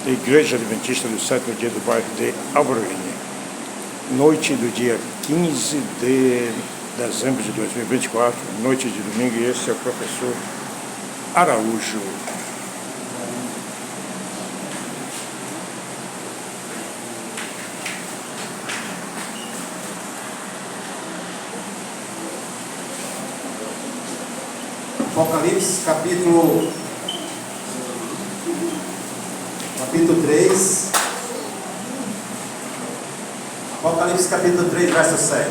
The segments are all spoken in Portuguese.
Igreja Adventista do Sétimo Dia do bairro de Alvarenga. Noite do dia 15 de dezembro de 2024, noite de domingo, e esse é o professor Araújo. Apocalipse, capítulo 3. Apocalipse, capítulo 3, verso 7.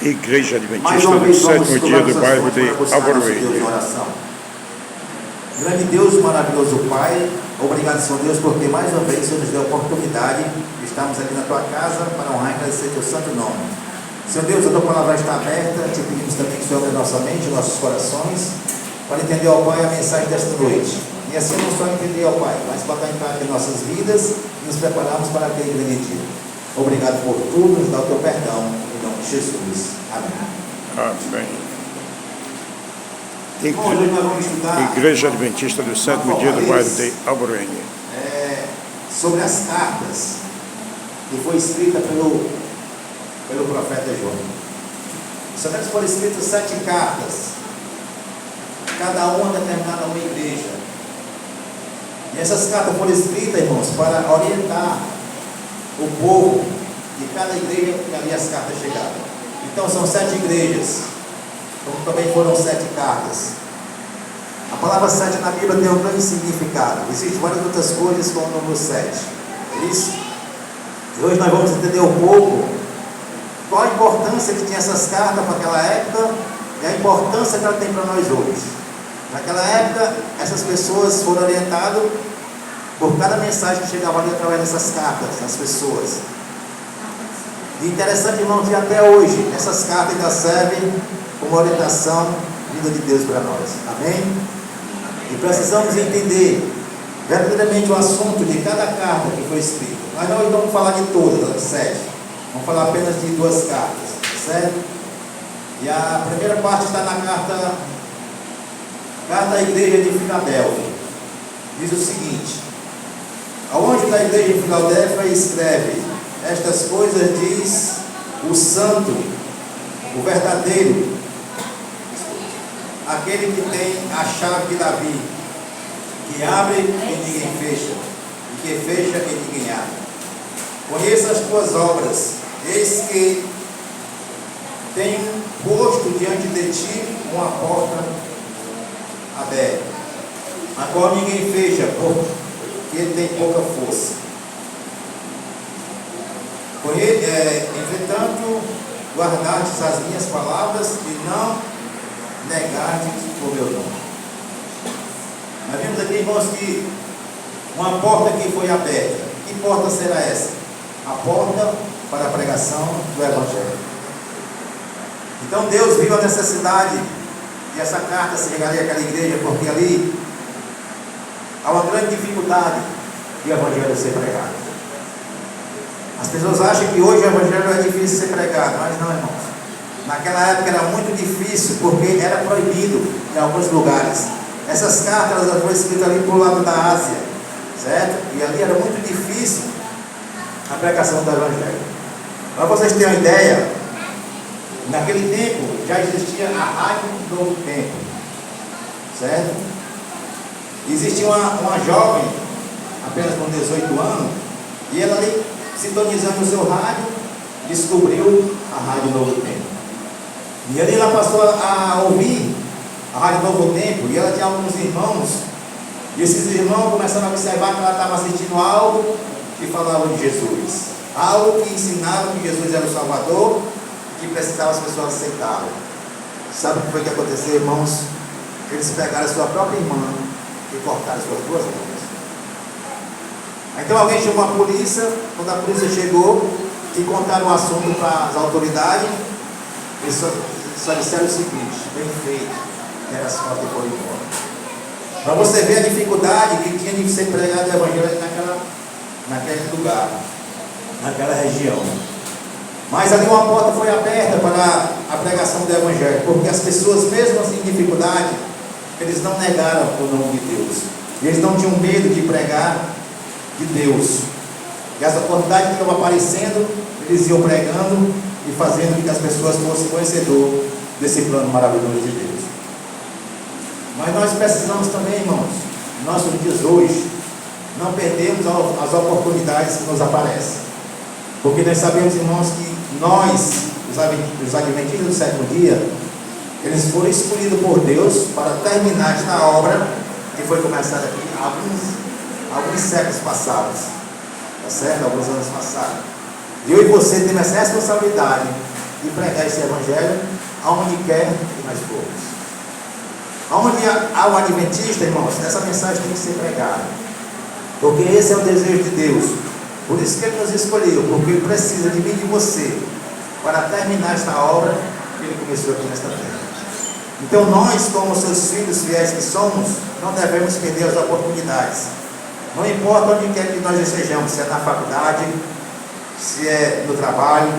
Igreja Adventista do Sétimo Dia do bairro de Alvarenga. Grande Deus, maravilhoso Pai, obrigado, Senhor Deus, porque mais uma vez o Senhor nos deu a oportunidade de estarmos aqui na Tua casa para honrar e agradecer Teu santo nome. Senhor Deus, a Tua palavra está aberta, te pedimos também que o Senhor abra nossa mente, nossos corações, para entender, ó Pai, a mensagem desta noite. E assim não só entender, ó Pai, mas botar em prática em nossas vidas e nos prepararmos para aquele grande dia. Obrigado por tudo, nos dá o Teu perdão, em nome de Jesus. Amém. Amém. Hoje nós vamos estudar Igreja Adventista do Sétimo Dia do bairro de Alvarenga. Sobre as cartas que foi escrita pelo profeta João. Sabemos que foram escritas 7 cartas, cada uma determinada a uma igreja. E essas cartas foram escritas, irmãos, para orientar o povo de cada igreja que ali as cartas chegaram. Então são 7 igrejas, como também foram 7 cartas. A palavra 7 na Bíblia tem um grande significado. Existem várias outras coisas com o número 7. É isso? E hoje nós vamos entender um pouco qual a importância que tinha essas cartas para aquela época e a importância que ela tem para nós hoje. Naquela época, essas pessoas foram orientadas por cada mensagem que chegava ali através dessas cartas, das pessoas. E interessante, irmão, que até hoje essas cartas ainda servem como orientação vinda de Deus para nós. Amém? E precisamos entender verdadeiramente o assunto de cada carta que foi escrita. Mas nós não vamos falar de todas as 7. Vamos falar apenas de 2 cartas, certo? E a primeira parte está na carta à igreja de Filadélfia. Diz o seguinte: ao anjo da igreja de Filadélfia escreve: estas coisas diz o santo, o verdadeiro, aquele que tem a chave de Davi, que abre e ninguém fecha, e que fecha e ninguém abre. Conheça as tuas obras, eis que tenho posto diante de ti uma porta aberta, a qual ninguém fecha, porque ele tem pouca força. Entretanto, guardastes as minhas palavras e não negastes o meu nome. Nós vimos aqui, irmãos, que uma porta que foi aberta. Que porta será essa? A porta para a pregação do Evangelho. Então Deus viu a necessidade de essa carta se chegaria àquela igreja, porque ali há uma grande dificuldade de o Evangelho ser pregado. As pessoas acham que hoje o Evangelho é difícil ser pregado, mas não, irmãos. Naquela época era muito difícil, porque era proibido em alguns lugares. Essas cartas elas foram escritas ali para o lado da Ásia, certo? E ali era muito difícil a pregação do Evangelho. Para vocês terem uma ideia, naquele tempo já existia a Rádio Novo Tempo, certo? Existia uma jovem, apenas com 18 anos, e ela ali, sintonizando o seu rádio, descobriu a Rádio Novo Tempo. E ali ela passou a ouvir a Rádio Novo Tempo, e ela tinha alguns irmãos, e esses irmãos começaram a observar que ela estava assistindo algo que falava de Jesus, algo que ensinava que Jesus era o Salvador, que precisava as pessoas aceitá-lo. Sabe o que foi que aconteceu, irmãos? Eles pegaram a sua própria irmã e cortaram as suas 2 mãos. Então alguém chamou a polícia. Quando a polícia chegou e contaram o assunto para as autoridades, eles só disseram o seguinte: bem feito, era as fotos e foram embora. Para você ver a dificuldade que tinha de ser pregado o Evangelho naquele lugar, naquela região. Mas ali uma porta foi aberta para a pregação do Evangelho, porque as pessoas, mesmo assim em dificuldade, eles não negaram o nome de Deus. Eles não tinham medo de pregar de Deus. E as oportunidades que estavam aparecendo, eles iam pregando e fazendo com que as pessoas fossem conhecedores desse plano maravilhoso de Deus. Mas nós precisamos também, irmãos, em nossos dias hoje, não perdermos as oportunidades que nos aparecem. Porque nós sabemos, irmãos, que nós, os adventistas do sétimo dia, eles foram escolhidos por Deus para terminar esta obra que foi começada aqui há alguns séculos passados, tá certo? Alguns anos passados. E eu e você temos essa responsabilidade de pregar esse Evangelho aonde quer que nós formos. Aonde há um adventista, irmãos, essa mensagem tem que ser pregada, porque esse é o desejo de Deus. Por isso que Ele nos escolheu, porque Ele precisa de mim e de você para terminar esta obra que Ele começou aqui nesta terra. Então nós, como seus filhos fiéis que somos, não devemos perder as oportunidades. Não importa onde quer que nós estejamos, se é na faculdade, se é no trabalho,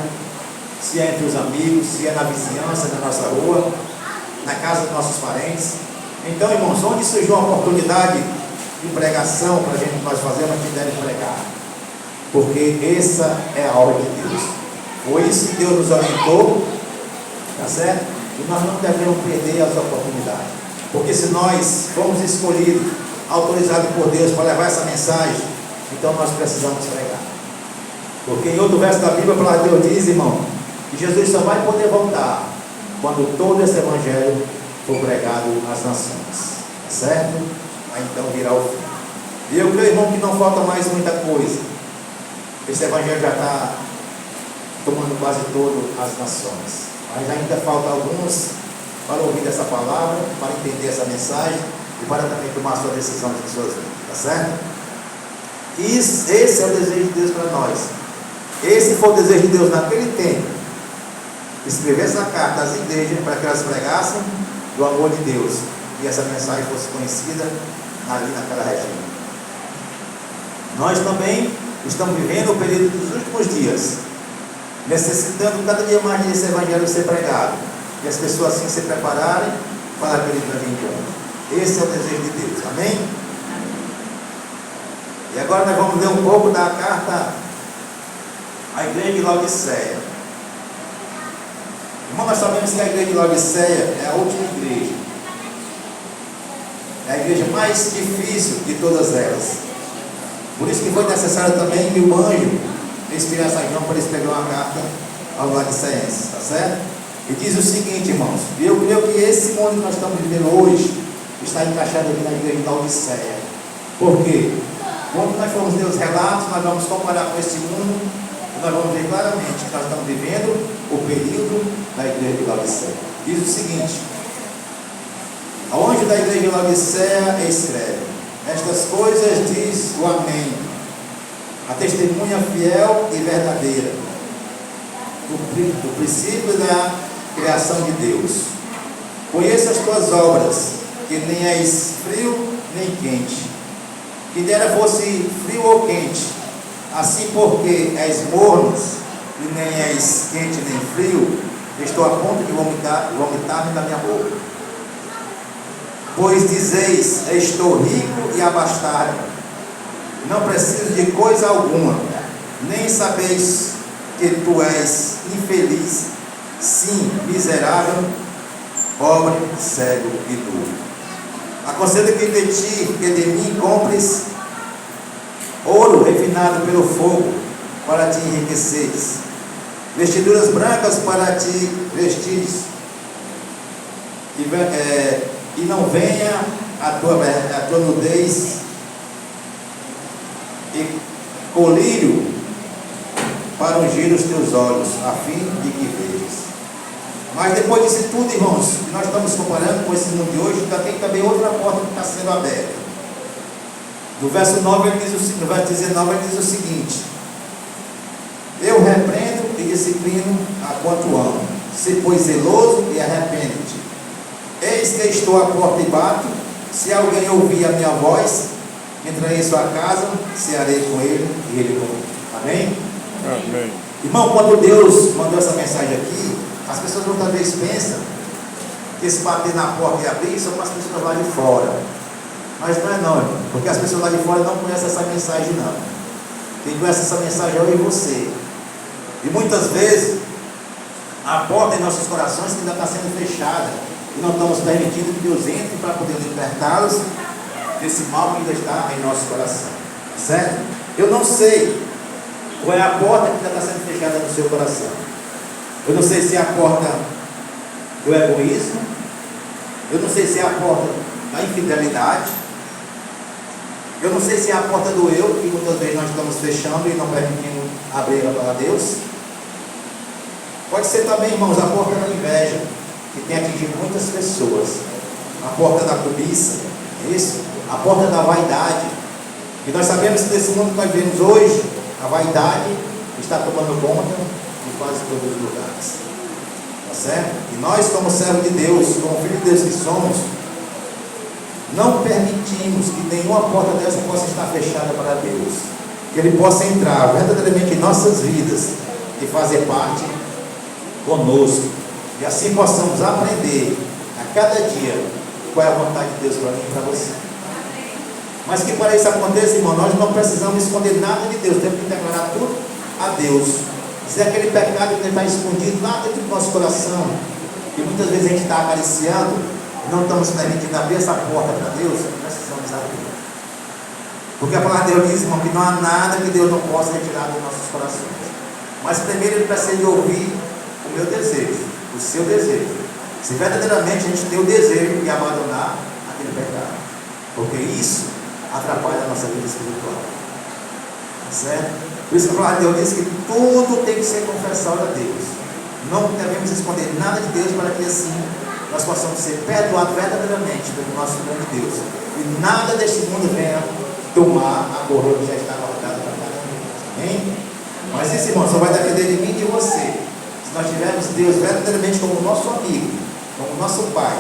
se é entre os amigos, se é na vizinhança, na nossa rua, na casa dos nossos parentes. Então, irmãos, onde surgiu uma oportunidade de pregação para a gente nós fazer, nós devemos pregar. Porque essa é a obra de Deus. Foi isso que Deus nos orientou, tá certo? E nós não devemos perder as oportunidades. Porque se nós fomos escolhidos, autorizados por Deus para levar essa mensagem, então nós precisamos pregar. Porque em outro verso da Bíblia, Deus diz, irmão, que Jesus só vai poder voltar quando todo esse Evangelho for pregado às nações. Tá certo? Aí então virá o fim. E eu creio, irmão, que não falta mais muita coisa. Esse Evangelho já está tomando quase todas as nações. Mas ainda falta alguns para ouvir essa palavra, para entender essa mensagem e para também tomar a sua decisão de suas vidas. Tá certo? E esse é o desejo de Deus para nós. Esse foi o desejo de Deus naquele tempo. Escrever essa carta às igrejas para que elas pregassem do amor de Deus e essa mensagem fosse conhecida ali naquela região. Nós também estamos vivendo o período dos últimos dias, necessitando cada dia mais desse Evangelho ser pregado e as pessoas assim se prepararem para aquele grande encontro. Esse é o desejo de Deus. Amém? E agora nós vamos ler um pouco da carta à igreja de Laodiceia. Irmão, nós sabemos que a igreja de Laodiceia é a última igreja. É a igreja mais difícil de todas elas. Por isso que foi necessário também que o anjo inspirasse a João para escrever uma carta aos laodicenses, tá certo? E diz o seguinte, irmãos, e eu creio que esse mundo que nós estamos vivendo hoje está encaixado aqui na igreja de Laodiceia. Por quê? Quando nós formos ler os relatos, nós vamos comparar com esse mundo, e nós vamos ver claramente que nós estamos vivendo o período da igreja de Laodiceia. Diz o seguinte: ao anjo da igreja de Laodiceia escreve: estas coisas diz o Amém, a testemunha fiel e verdadeira, do princípio da criação de Deus. Conheço as tuas obras, que nem és frio nem quente. Que dera fosse frio ou quente, assim porque és morno e nem és quente nem frio, estou a ponto de vomitar-me da minha boca. Pois dizeis: estou rico e abastado, não preciso de coisa alguma, nem sabeis que tu és infeliz, sim, miserável, pobre, cego e nu. Aconselho que de mim compres ouro refinado pelo fogo, para te enriqueceres, vestiduras brancas para te vestires, e não venha a tua nudez, e colírio para ungir os teus olhos, a fim de que vejas. Mas depois disso tudo, irmãos, que nós estamos comparando com esse mundo de hoje, ainda tem também outra porta que está sendo aberta. No verso 9, no verso 19, ele diz o seguinte: eu repreendo e disciplino a quanto amo, se pois zeloso e arrepende-te. Eis que estou à porta e bato, se alguém ouvir a minha voz, entrarei em sua casa, cearei com ele e ele comigo. Amém? Amém. Irmão, quando Deus mandou essa mensagem aqui, as pessoas muitas vezes pensam que esse bater na porta e abrir são para as pessoas lá de fora. Mas não é não, irmão, porque as pessoas lá de fora não conhecem essa mensagem não. Quem conhece essa mensagem é eu e você. E muitas vezes a porta em nossos corações ainda está sendo fechada e não estamos permitindo que Deus entre para poder libertá-los desse mal que ainda está em nosso coração. Certo? Eu não sei qual é a porta que ainda está sendo fechada no seu coração. Eu não sei se é a porta do egoísmo. Eu não sei se é a porta da infidelidade. Eu não sei se é a porta do eu, que muitas vezes nós estamos fechando e não permitindo abrir para Deus. Pode ser também, irmãos, a porta da inveja, que tem atingido muitas pessoas. A porta da cobiça, é isso? A porta da vaidade. E nós sabemos que nesse mundo que nós vivemos hoje, a vaidade está tomando conta de quase todos os lugares. Tá certo? E nós, como servos de Deus, como filhos de Deus que somos, não permitimos que nenhuma porta dessa possa estar fechada para Deus. Que Ele possa entrar verdadeiramente em nossas vidas e fazer parte conosco. E assim possamos aprender a cada dia qual é a vontade de Deus para mim e para você. Mas que para isso aconteça, irmão, nós não precisamos esconder nada de Deus. Temos que declarar tudo a Deus. Se é aquele pecado que está escondido lá dentro do nosso coração, que muitas vezes a gente está acariciando, não estamos permitindo abrir essa porta para Deus, precisamos abrir. Porque a palavra de Deus diz, irmão, que não há nada que Deus não possa retirar dos nossos corações. Mas primeiro Ele precisa ouvir o meu desejo, o seu desejo. Se verdadeiramente a gente tem o desejo de abandonar aquele pecado. Porque isso atrapalha a nossa vida espiritual. Certo? Por isso que a palavra de Deus diz que tudo tem que ser confessado a Deus. Não devemos esconder nada de Deus para que assim nós possamos ser perdoados verdadeiramente pelo nosso grande Deus. E nada deste mundo venha tomar a coroa que já está guardada para cada um. Amém? Mas isso, irmão, só vai depender de mim e de você. Se nós tivermos Deus verdadeiramente como nosso amigo, como nosso Pai,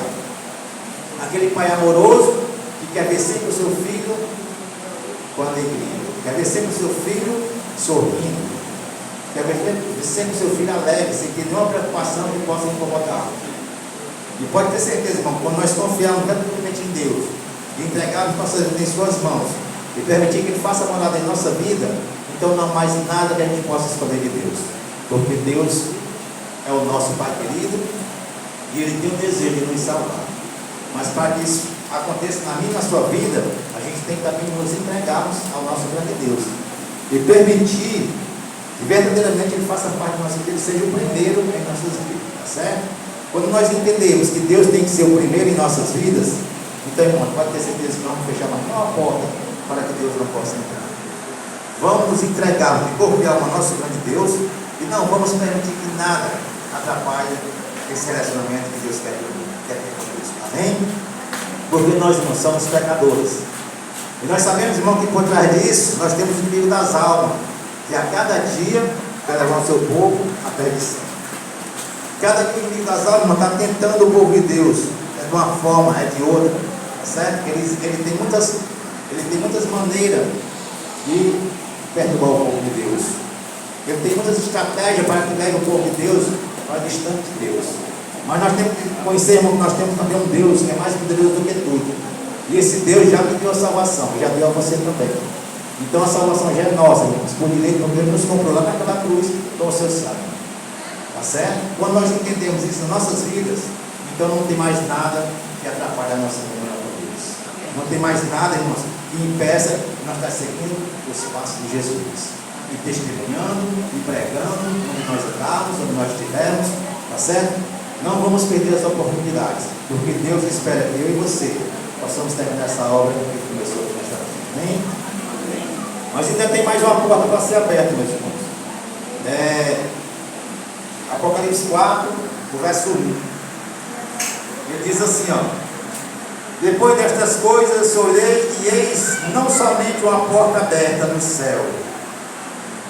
aquele Pai amoroso que quer ver sempre o seu filho com alegria, quer ver sempre o seu filho sorrindo, quer ver sempre o seu filho alegre, sem ter nenhuma preocupação que possa incomodá-lo. E pode ter certeza, irmão, quando nós confiarmos verdadeiramente em Deus e entregarmos nossas vidas em suas mãos e permitir que Ele faça morada em nossa vida, então não há mais nada que a gente possa esconder de Deus, porque Deus é o nosso Pai querido e Ele tem o desejo de nos salvar. Mas para que isso aconteça na minha e na sua vida, a gente tem que também nos entregarmos ao nosso grande Deus e permitir que verdadeiramente Ele faça parte da nossa vida, Ele seja o primeiro em nossas vidas, tá certo? Quando nós entendemos que Deus tem que ser o primeiro em nossas vidas, então, irmão, pode ter certeza que não vamos fechar mais nenhuma porta para que Deus não possa entrar. Vamos nos entregar de corpo e alma ao nosso grande Deus e não vamos permitir que nada atrapalhe esse relacionamento que Deus quer ter conosco. Amém? Porque nós, irmãos, somos pecadores. E nós sabemos, irmão, que por trás disso nós temos o inimigo das almas, que a cada dia quer levar o seu povo à perdição. Cada dia o inimigo das almas está tentando o povo de Deus, é de uma forma, é de outra, tá certo? Ele tem muitas maneiras de perturbar o povo de Deus. Ele tem muitas estratégias para que leve o povo de Deus para distante de Deus. Mas nós temos que conhecer, irmão, que nós temos também um Deus que é mais poderoso do que tudo. E esse Deus já me deu a salvação, já deu a você também. Então a salvação já é nossa, irmãos. Por direito, porque Ele nos comprou lá naquela cruz com o seu sangue. Tá certo? Quando nós entendemos isso nas nossas vidas, então não tem mais nada que atrapalhe a nossa comunhão com Deus. Não tem mais nada, irmãos, que impeça que nós estarmos seguindo os passos de Jesus. E testemunhando, e pregando, onde nós andarmos, onde nós estivermos, tá certo? Não vamos perder as oportunidades, porque Deus espera que eu e você possamos terminar essa obra que começou nesta vida. Amém? Mas ainda tem mais uma porta para ser aberta, meus irmãos. Apocalipse 4, o verso 1. Ele diz assim, ó: depois destas coisas olhei e eis não somente uma porta aberta no céu,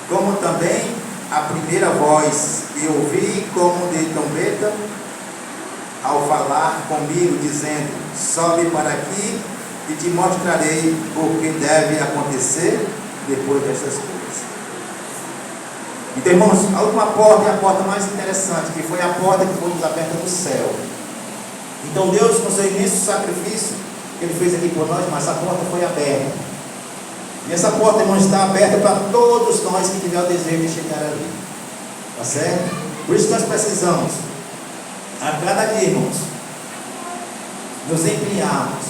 como também a primeira voz que ouvi como de trombeta ao falar comigo, dizendo: sobe para aqui e te mostrarei o que deve acontecer depois dessas coisas. Então, irmãos, a última porta é a porta mais interessante, que foi a porta que foi nos aberta no céu. Então Deus, com seu imenso sacrifício que Ele fez aqui por nós, mas essa porta foi aberta. E essa porta, irmãos, está aberta para todos nós que tiver o desejo de chegar ali. Tá certo? Por isso nós precisamos, a cada dia, irmãos, nos empenharmos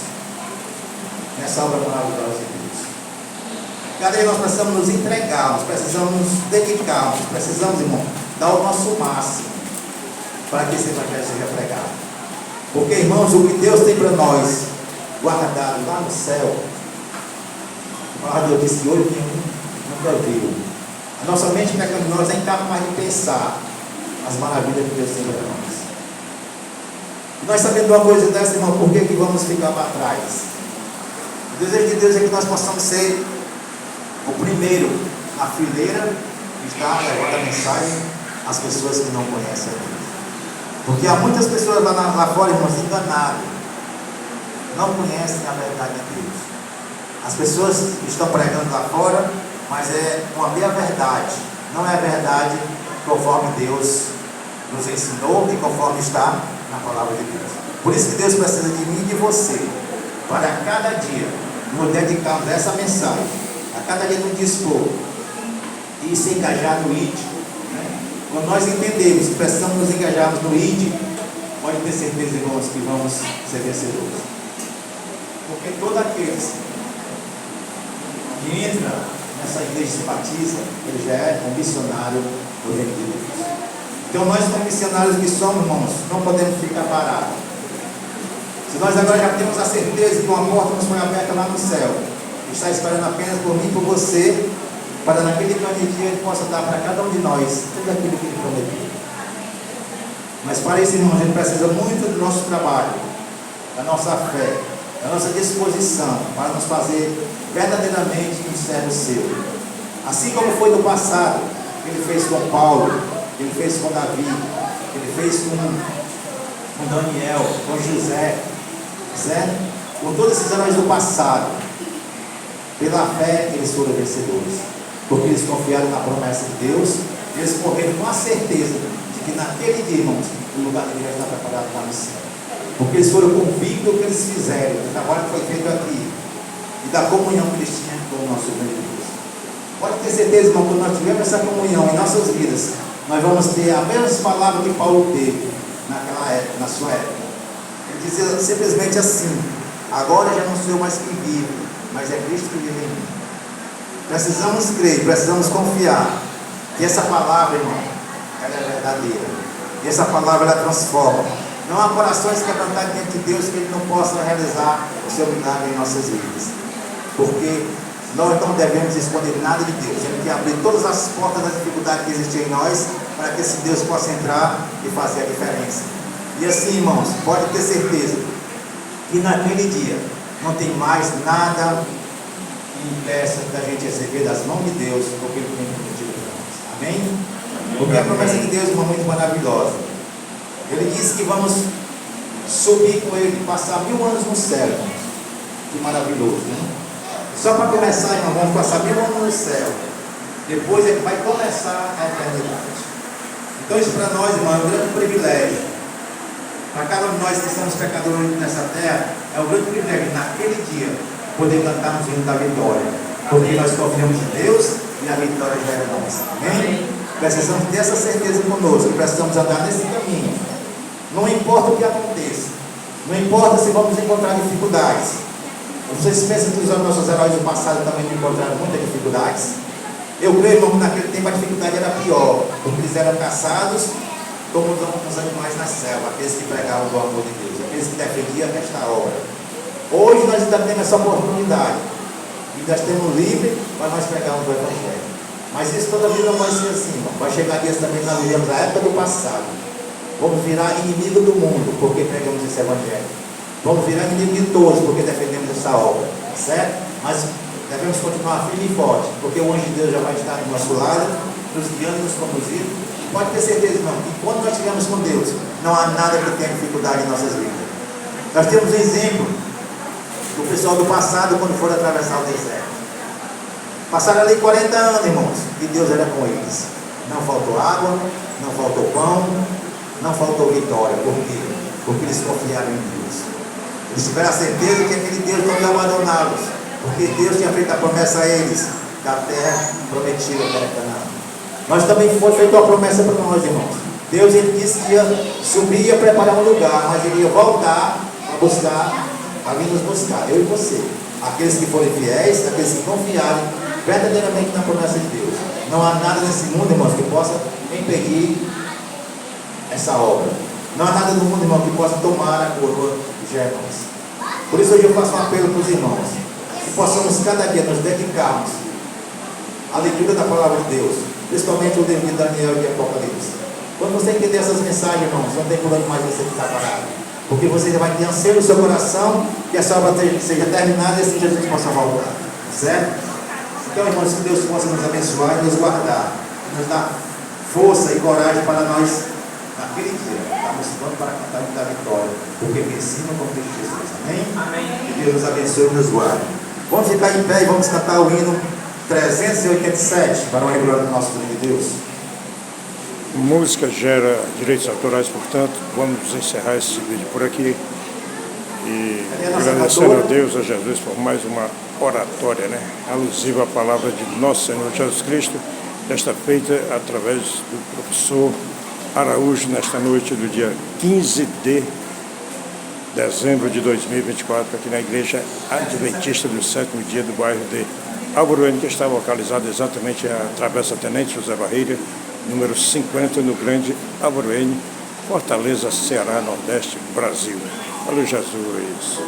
nessa obra maravilhosa de Deus. Cada dia nós precisamos nos entregarmos, precisamos nos dedicarmos, precisamos, irmão, dar o nosso máximo para que esse evangelho seja pregado. Porque, irmãos, o que Deus tem para nós guardado lá no céu, a palavra de Deus diz que olho nenhum nunca viu. A nossa mente pecaminosa é incapaz de pensar as maravilhas que Deus tem para nós. E nós sabendo uma coisa dessa, irmão, por que vamos ficar para trás? O desejo de Deus é que nós possamos ser o primeiro na fileira que está levando a mensagem às pessoas que não conhecem a Deus. Porque há muitas pessoas lá fora, irmãos, enganadas, não conhecem a verdade de Deus. As pessoas estão pregando lá fora, mas é uma meia verdade, não é a verdade conforme Deus nos ensinou e conforme está na palavra de Deus. Por isso que Deus precisa de mim e de você, para cada dia nos dedicarmos a essa mensagem, a cada dia nos dispor e se engajar no ID. Quando nós entendemos que precisamos nos engajarmos no ID, pode ter certeza, irmãos, que vamos ser vencedores. Porque todos aqueles que entram nessa igreja e se batiza, ele já é um missionário do reino de Deus. Então nós, como missionários que somos, irmãos, não podemos ficar parados. Se nós agora já temos a certeza que uma porta nos foi aberta lá no céu, está esperando apenas por mim e por você, para naquele grande dia Ele possa dar para cada um de nós tudo aquilo que Ele prometeu. Mas para isso, irmãos, a gente precisa muito do nosso trabalho, da nossa fé, da nossa disposição para nos fazer verdadeiramente um servo seu. Assim como foi no passado, que Ele fez com Paulo, que Ele fez com Davi, que Ele fez com Daniel, com José, certo? Com todos esses heróis do passado. Pela fé eles foram vencedores, porque eles confiaram na promessa de Deus. Eles correram com a certeza de que naquele dia, irmãos, o lugar deles já está preparado lá no céu, porque eles foram convictos do que eles fizeram, do trabalho que foi feito aqui e da comunhão que eles tinham com o nosso grande Deus. Pode ter certeza, irmão, quando nós tivermos essa comunhão em nossas vidas, nós vamos ter a mesma palavra que Paulo teve naquela época, na sua época. Ele dizia simplesmente assim: agora já não sou eu mais que vivo, mas é Cristo que vive em mim. Precisamos crer, precisamos confiar que essa palavra, irmão, ela é verdadeira. E essa palavra, ela transforma. Não há corações quebrantados diante de Deus que Ele não possa realizar o seu milagre em nossas vidas. Porque nós não devemos esconder nada de Deus. Ele quer abrir todas as portas da dificuldade que existem em nós, para que esse Deus possa entrar e fazer a diferença. E assim, irmãos, pode ter certeza que naquele dia não tem mais nada que impeça da gente receber das mãos de Deus o que Ele tem prometido para nós. Amém? Porque a promessa de Deus é uma muito maravilhosa. Ele disse que vamos subir com Ele, passar 1000 anos no céu, irmãos. Que maravilhoso, né? Só para começar, irmão, vamos passar 1000 anos no céu. Depois é que vai começar a eternidade. Então isso para nós, irmão, é um grande privilégio. Para cada um de nós que somos pecadores nessa terra, é um grande privilégio naquele dia poder cantarmos o hino da vitória, porque nós confiamos em Deus e a vitória já é nossa. Amém? Precisamos ter essa certeza conosco, precisamos andar nesse caminho. Não importa o que aconteça, não importa se vamos encontrar dificuldades. Vocês pensam que os nossos heróis do passado também encontraram muitas dificuldades? Eu creio, irmão, que naquele tempo a dificuldade era pior, porque eles eram caçados como os animais na selva, aqueles que pregavam do amor de Deus, aqueles que defendiam esta obra. Hoje nós ainda temos essa oportunidade, ainda temos livre para nós pregarmos o Evangelho. Mas isso toda vida não vai ser assim, irmão. Vai chegar dias também que nós vivemos a época do passado. Vamos virar inimigo do mundo, porque pregamos esse Evangelho. Vamos virar inimigo de todos, porque defendemos essa obra, certo? Mas devemos continuar firme e forte, porque o anjo de Deus já vai estar do nosso lado, nos guiando, nos conduzindo. Pode ter certeza, irmão, que quando nós estivermos com Deus, não há nada que tenha dificuldade em nossas vidas. Nós temos um exemplo do pessoal do passado, quando foram atravessar o deserto. Passaram ali 40 anos, irmãos, e Deus era com eles. Não faltou água, não faltou pão, não faltou vitória. Por quê? Porque eles confiaram em Deus. Eles tiveram a certeza que aquele Deus não ia abandoná-los, porque Deus tinha feito a promessa a eles da terra prometida, a terra Canaã. Nós também foi feita uma promessa para nós, irmãos. Deus ele disse que ia subir e ia preparar um lugar, mas ele ia voltar a buscar, a vir nos buscar, eu e você. Aqueles que forem fiéis, aqueles que confiarem verdadeiramente na promessa de Deus. Não há nada nesse mundo, irmãos, que possa impedir essa obra. Não há nada no mundo, irmão, que possa tomar a coroa de irmãos. Por isso hoje eu faço um apelo para os irmãos, que possamos cada dia nos dedicarmos à leitura da palavra de Deus, principalmente o livro de Daniel e de Apocalipse. Quando você entender essas mensagens, irmãos, não tem por onde mais você ficar parado, porque você vai ter anseio no seu coração que essa obra seja terminada e assim Jesus possa voltar, certo? Então, irmãos, que Deus possa nos abençoar e nos guardar, nos dar força e coragem para nós, naquele dia, estarmos prontos para cantar da vitória, porque vencemos com Cristo Jesus. Amém? Amém? Que Deus nos abençoe e nos guarde. Vamos ficar em pé e vamos cantar o hino 387 para o regular do nosso nome de Deus. Música gera direitos autorais, portanto, vamos encerrar esse vídeo por aqui. E agradecendo a Deus, a Jesus, por mais uma oratória, né? Alusiva à palavra de nosso Senhor Jesus Cristo, esta feita através do professor Araújo, nesta noite do dia 15 de dezembro de 2024, aqui na Igreja Adventista do Sétimo Dia do bairro de Alvoreiro, que está localizado exatamente à Travessa Tenente José Barreira, número 50, no Grande Alvoreiro, Fortaleza, Ceará, Nordeste, Brasil. Valeu, Jesus!